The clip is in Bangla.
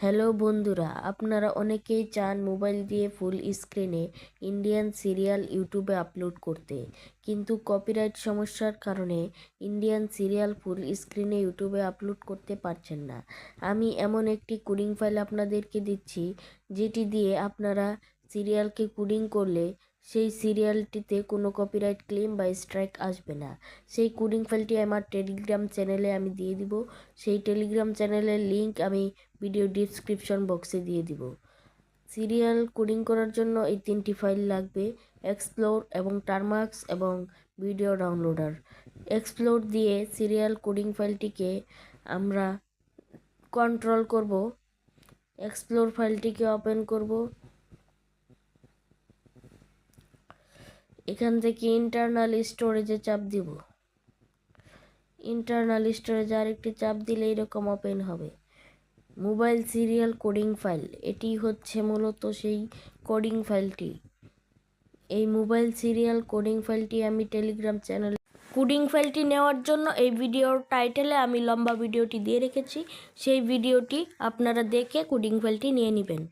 হ্যালো বন্ধুরা, আপনারা অনেকেই চান মোবাইল দিয়ে ফুল স্ক্রিনে ইন্ডিয়ান সিরিয়াল ইউটিউবে আপলোড করতে, কিন্তু কপিরাইট সমস্যার কারণে ইন্ডিয়ান সিরিয়াল ফুল স্ক্রিনে ইউটিউবে আপলোড করতে পারছেন না। আমি এমন একটি কোডিং ফাইল আপনাদেরকে দিচ্ছি, যেটি দিয়ে আপনারা সিরিয়ালকে কোডিং করলে সেই সিরিয়ালটিতে কোনো কপিরাইট ক্লেম বা স্ট্রাইক আসবে না। সেই কোডিং ফাইলটি আমার টেলিগ্রাম চ্যানেলে আমি দিয়ে দিব। সেই টেলিগ্রাম চ্যানেলের লিঙ্ক আমি ভিডিও ডিসক্রিপশন বক্সে দিয়ে দিব। সিরিয়াল কোডিং করার জন্য এই 3টি ফাইল লাগবে: এক্সপ্লোর এবং টারমার্কস এবং ভিডিও ডাউনলোডার। এক্সপ্লোর দিয়ে সিরিয়াল কোডিং ফাইলটিকে আমরা কন্ট্রোল করব। এক্সপ্লোর ফাইলটিকে ওপেন করব। এখান থেকে ইন্টারনাল স্টোরেজে চাপ দিব। ইন্টারনাল স্টোরেজে আরেকটি চাপ দিলে এরকম ওপেন হবে মোবাইল সিরিয়াল কোডিং ফাইল। এটি হচ্ছে মূলত সেই কোডিং ফাইলটি। এই মোবাইল সিরিয়াল কোডিং ফাইলটি আমি টেলিগ্রাম চ্যানেলে কোডিং ফাইলটি নেওয়ার জন্য এই ভিডিওর টাইটেলে আমি লম্বা ভিডিওটি দিয়ে রেখেছি। সেই ভিডিওটি আপনারা দেখে কোডিং ফাইলটি নিয়ে নেবেন।